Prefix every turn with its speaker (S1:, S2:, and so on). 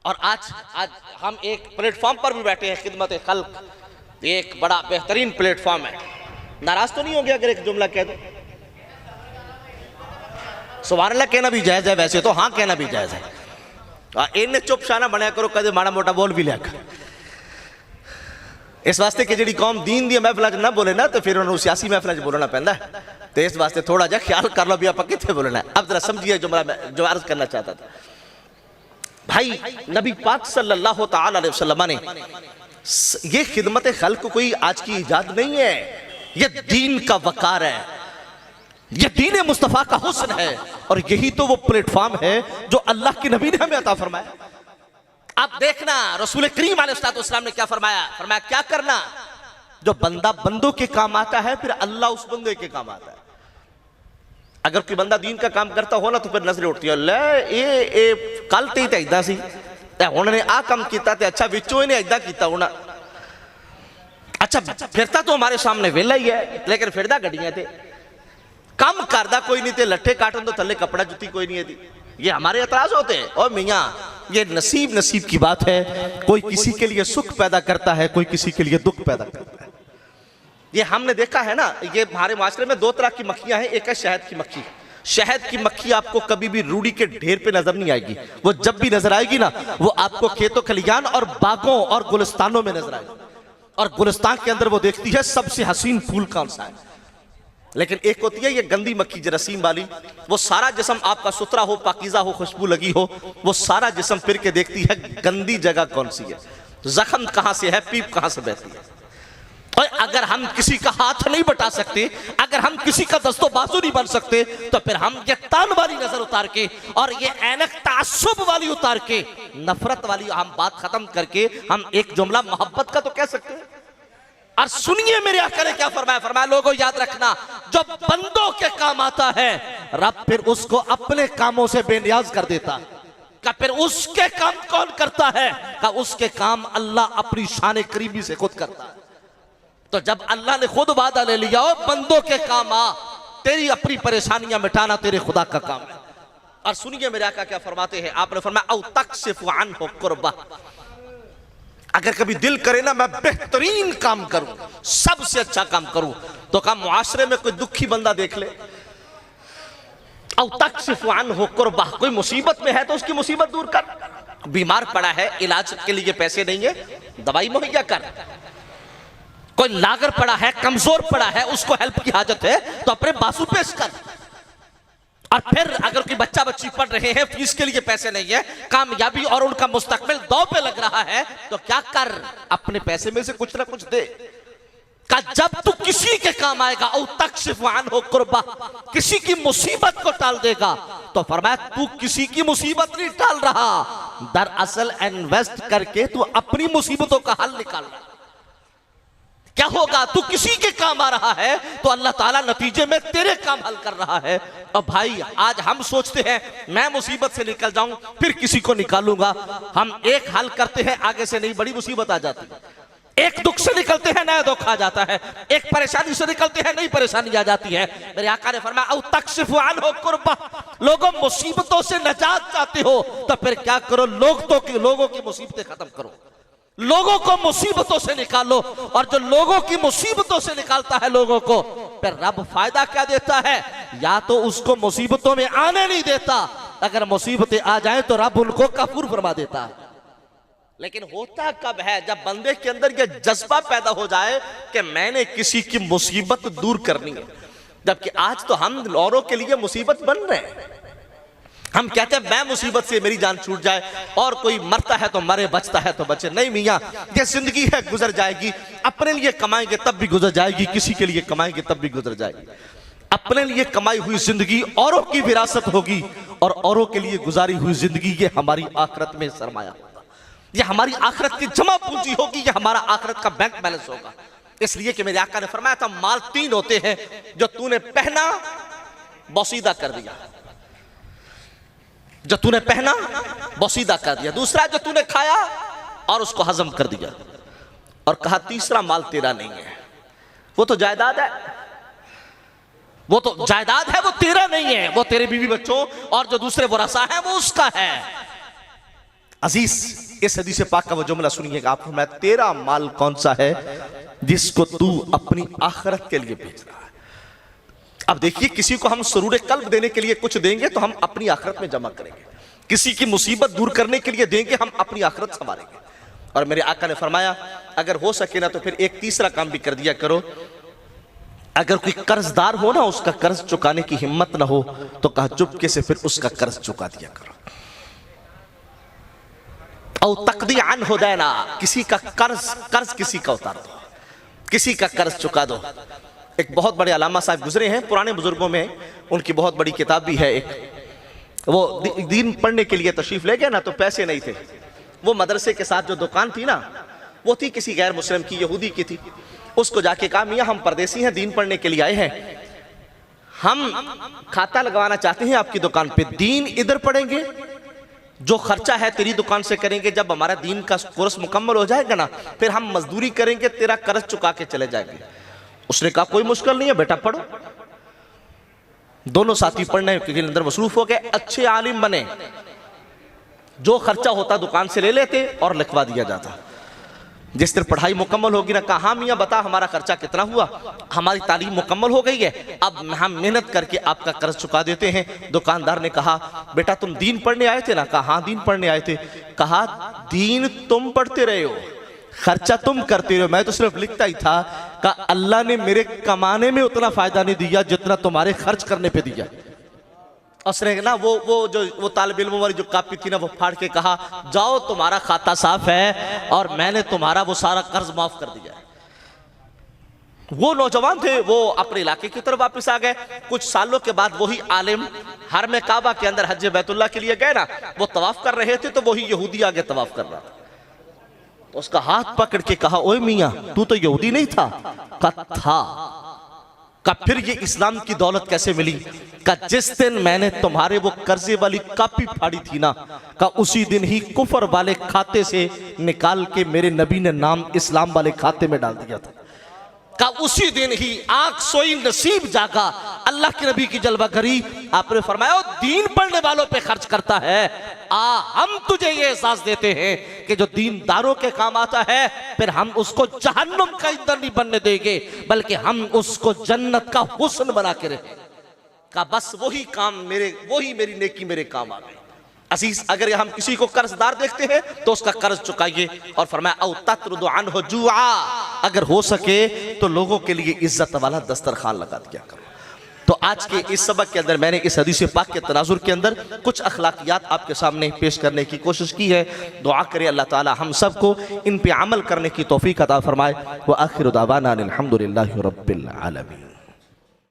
S1: और आज आज हम एक प्लेटफॉर्म पर भी बैठे हैं, खिदमत खल्क, एक बड़ा बेहतरीन प्लेटफॉर्म है। नाराज तो नहीं होंगे अगर एक जुमला कह दो? सुभान अल्लाह कहना भी जायज है, वैसे तो हाँ कहना भी जायज है। इन्हें चुप शाना बनया करो, कदे माड़ा मोटा बोल भी लिया कर। इस वास्ते कि जी कौम दीन दी महफिल च ना बोले ना, तो फिर उन्होंने सियासी महफिल च बोलना पैंदा है। तो इस वास्ते थोड़ा जा ख्याल कर लो भी आप कितने बोलना है। अब जरा समझिए जुमला मैं जो अर्ज करना चाहता था। भाई नबी पाक सल्लल्लाहु तआला अलैहि वसल्लम ने ये खिदमत खल्क कोई आज की इजाद नहीं है, ये दीन का वकार है, ये दीन मुस्तफ़ा का हुस्न है। और यही तो वो प्लेटफॉर्म है जो अल्लाह के नबी ने हमें अता फरमाया। आप देखना रसूल करीम अलैहिस्सलाम ने क्या फरमाया, फरमाया क्या करना, जो बंदा बंदों के काम आता है फिर अल्लाह उस बंदे के काम आता है। अगर कोई बंदा दीन का काम करता हो ना तो फिर नजरें उठती है, ले कल ते इदा सी, उन्होंने आ काम किया, अच्छा विचों इन्हें इदा किया होना, अच्छा फिरता तो हमारे सामने वेला ही है, लेकिन फिरदा गड्डियां थे, काम करदा कोई नहीं थे, लट्ठे काटन तो थले कपड़ा जुत्ती कोई नहीं है। ये हमारे एतराज होते हैं। और मियाँ ये नसीब नसीब की बात है, कोई किसी के लिए सुख पैदा करता है, कोई किसी के लिए दुख पैदा करता है। ये हमने देखा है ना, ये हमारे माशरे में दो तरह की मक्खियां हैं। एक है शहद की मक्खी। शहद की मक्खी आपको कभी भी रूढ़ी के ढेर पे नजर नहीं आएगी, वो जब भी नजर आएगी ना वो आपको खेतों खलियान और बागों और गुलिस्तानों में नजर आएगी, और गुलिस्तान के अंदर वो देखती है सबसे हसीन फूल कौन सा है। लेकिन एक होती है ये गंदी मक्खी जरासीम वाली, वो सारा जिस्म आपका सुथरा हो, पाकीज़ा हो, खुशबू लगी हो, वो सारा जिस्म फिर के देखती है गंदी जगह कौन सी है, जख्म कहां से है, पीप कहां से बहती है। और अगर हम किसी का हाथ नहीं बटा सकते, अगर हम किसी का दस्तो बाजू नहीं बन सकते, तो फिर हम ये तान वाली नजर उतार के और ये ऐनक तासुब वाली उतार के, नफरत वाली हम बात खत्म करके हम एक जुमला मोहब्बत का तो कह सकते हैं। और सुनिए मेरे आका ने क्या फरमाया, फरमाया लोगों याद रखना, जो बंदों के काम आता है रब फिर उसको अपने कामों से बेनियाज कर देता। का फिर उसके काम कौन करता है, का उसके काम अल्लाह अपनी शान करीमी से खुद करता है। तो जब अल्लाह ने खुद वादा ले लिया, ओ बंदों के काम आ, तेरी अपनी परेशानियां मिटाना तेरे खुदा का काम है। और सुनिए मेरे आका क्या फरमाते हैं, आपने फरमाया औ तक्शिफु अन्हु कुर्बा, अगर कभी दिल करे ना मैं बेहतरीन काम करूं, सबसे अच्छा काम करूं, तो काम मुआशरे में कोई दुखी बंदा देख ले, औ तक्शिफु अन्हु कुर्बा, कोई मुसीबत में है तो उसकी मुसीबत दूर कर, बीमार पड़ा है इलाज के लिए पैसे नहीं है, दवाई मुहैया कर, कोई लागर पड़ा है, कमजोर पड़ा है, उसको हेल्प की हाजत है तो अपने बासु पेश कर। और फिर अगर कोई बच्चा बच्ची पढ़ रहे हैं, फीस के लिए पैसे नहीं है, कामयाबी और उनका मुस्तकबिल दांव पे लग रहा है, तो क्या कर, अपने पैसे में से कुछ ना कुछ दे। का जब तू किसी के काम आएगा, औ तक्शिफु अन्हु कुर्बा, किसी की मुसीबत को टाल देगा, तो फरमाया तू किसी की मुसीबत नहीं टाल रहा, दरअसल इन्वेस्ट करके तू अपनी मुसीबतों का हल निकाल रहा। क्या होगा, तू किसी के काम आ रहा है तो अल्लाह ताला नतीजे में तेरे काम हल कर रहा है। और भाई आज हम सोचते हैं मैं मुसीबत से निकल जाऊं फिर किसी को निकालूंगा, हम एक हल करते हैं आगे से नई बड़ी मुसीबत आ जाती है, एक दुख से निकलते हैं नया दुख आ जाता है, एक परेशानी से निकलते हैं नई परेशानी आ जाती है। मेरे आका ने फरमाया औ तक्शिफु अन्हु कुर्बा, लोगों मुसीबतों से निजात चाहते हो तो फिर क्या करो, लोगों की मुसीबतें खत्म करो, लोगों को मुसीबतों से निकालो। और जो लोगों की मुसीबतों से निकालता है लोगों को, फिर रब फायदा क्या देता है, या तो उसको मुसीबतों में आने नहीं देता, अगर मुसीबतें आ जाएं तो रब उनको कफूर फरमा देता है। लेकिन होता कब है, जब बंदे के अंदर यह जज्बा पैदा हो जाए कि मैंने किसी की मुसीबत दूर करनी है। जबकि आज तो हम औरों के लिए मुसीबत बन रहे हैं, हम कहते हैं मैं मुसीबत से मेरी जान छूट जाए, और कोई मरता है तो मरे, बचता है तो बचे। नहीं मियाँ, ये जिंदगी है गुजर जाएगी, अपने लिए कमाएंगे तब भी गुजर जाएगी, किसी के लिए कमाएंगे तब भी गुजर जाएगी। अपने लिए कमाई हुई जिंदगी औरों की विरासत होगी, और औरों के लिए गुजारी हुई जिंदगी ये हमारी आखिरत में सरमाया होगा, ये हमारी आखिरत की जमा पूंजी होगी, ये हमारा आखिरत का बैंक बैलेंस होगा। इसलिए कि मेरे आका ने फरमाया था माल तीन होते हैं, जो तूने पहना बोसीदा कर दिया, जो तूने पहना बोसीदा कर दिया, दूसरा जो तूने खाया और उसको हजम कर दिया, और कहा तीसरा माल तेरा नहीं है, वो तो जायदाद है, वो तो जायदाद है, वो तेरा नहीं है, वो तेरे बीवी बच्चों और जो दूसरे वरासा हैं वो उसका है। अजीज, इस हदीस पाक का वो जुमला सुनिएगा। आप फरमाया तेरा माल कौन सा है जिसको तू अपनी आखिरत के लिए बेच रहा है। अब देखिए, किसी को हम सुरूर कल्ब देने के लिए कुछ देंगे तो हम अपनी आखिरत में जमा करेंगे, किसी की मुसीबत दूर करने के लिए देंगे, हम अपनी आखिरत संभालेंगे। और मेरे आका ने फरमाया अगर हो सके ना तो फिर एक तीसरा काम भी कर दिया करो, अगर कोई कर्जदार हो ना, उसका कर्ज चुकाने की हिम्मत ना हो तो कहा चुपके से फिर उसका कर्ज चुका दिया करो। और तकदी अन हो देना, किसी का कर्ज किसी का उतार दो, किसी का कर्ज चुका दो। एक बहुत बड़े अलामा साहब गुजरे हैं, पुराने बुजुर्गों में उनकी बहुत बड़ी किताब भी है एक। वो दीन पढ़ने के लिए तशरीफ ले गए ना, तो पैसे नहीं थे। वो मदरसे के साथ जो दुकान थी ना, वो थी किसी गैर मुस्लिम की, यहूदी की थी। उसको जाके कहा मियाँ हम परदेसी हैं, दीन पढ़ने के लिए आए हैं, हम खाता लगवाना चाहते हैं आपकी दुकान पे, दीन इधर पढ़ेंगे, जो खर्चा है तेरी दुकान से करेंगे, जब हमारा दीन का कोर्स मुकम्मल हो जाएगा ना फिर हम मजदूरी करेंगे, तेरा कर्ज चुका के चले जाएंगे। उसने कहा कोई मुश्किल नहीं है बेटा, पढ़ो। दोनों साथी पढ़ने के अंदर मसरूफ हो गए, अच्छे आलिम बने, जो खर्चा होता दुकान से ले लेते और लिखवा दिया जाता। जिस दिन पढ़ाई मुकम्मल होगी ना, कहा हाँ मियाँ बता हमारा खर्चा कितना हुआ, हमारी तालीम मुकम्मल हो गई है, अब हम मेहनत करके आपका कर्ज चुका देते हैं। दुकानदार ने कहा बेटा तुम दीन पढ़ने आए थे ना, कहा हाँ दीन पढ़ने आए थे। कहा दीन तुम पढ़ते रहे हो, खर्चा तुम करते रहे हो, मैं तो सिर्फ लिखता ही था। कहा अल्लाह ने मेरे कमाने में उतना फायदा नहीं दिया जितना तुम्हारे खर्च करने पे दिया। उसने ना वो तालिब इल्म वाली जो कापी थी ना, वो फाड़ के कहा जाओ तुम्हारा खाता साफ है और मैंने तुम्हारा वो सारा कर्ज माफ कर दिया। वो नौजवान थे, वो अपने इलाके की तरफ वापस आ गए। कुछ सालों के बाद वही आलिम हरम काबा के अंदर हज बैतुल्लाह के लिए गए ना, वो तवाफ कर रहे थे तो वही यहूदी आगे तवाफ कर रहा था। उसका हाथ पकड़ के कहा ओए मियाँ तू तो यहूदी नहीं था? कहा था। का फिर ये इस्लाम की दौलत कैसे मिली? का जिस दिन मैंने तुम्हारे वो कर्जे वाली कापी फाड़ी थी ना, का उसी दिन ही कुफर वाले खाते से निकाल के मेरे नबी ने नाम इस्लाम वाले खाते में डाल दिया था। का उसी दिन ही आंख सोई नसीब जागा, अल्लाह के नबी की जलवा करी। आपने फरमाया दीन पढ़ने वालों पे खर्च करता है, हम तुझे ये एहसास देते हैं कि जो दीनदारों के काम आता है फिर हम उसको जहन्नुम का ईंधन नहीं बनने देंगे, बल्कि हम उसको जन्नत का हुस्न बना के रखेंगे। का बस वही काम वही मेरी नेकी मेरे काम आ गई। अजीज, अगर हम किसी को कर्जदार देखते हैं तो उसका कर्ज चुकाइए। और फरमाया औ तत्रुदु अन्हु जुआ, अगर हो सके तो लोगों के लिए इज्जत वाला दस्तरखान लगा दिया करो। तो आज के इस सबक के अंदर मैंने इस हदीस पाक के तनाजुर के अंदर कुछ अखलाकियात आपके सामने पेश करने की कोशिश की है। दुआ करें अल्लाह ताला हम सबको इन पे अमल करने की तौफीक अता फरमाए। व आखिर दावाना अनिल हम्दुलिल्लाहि रब्बिल आलमीन।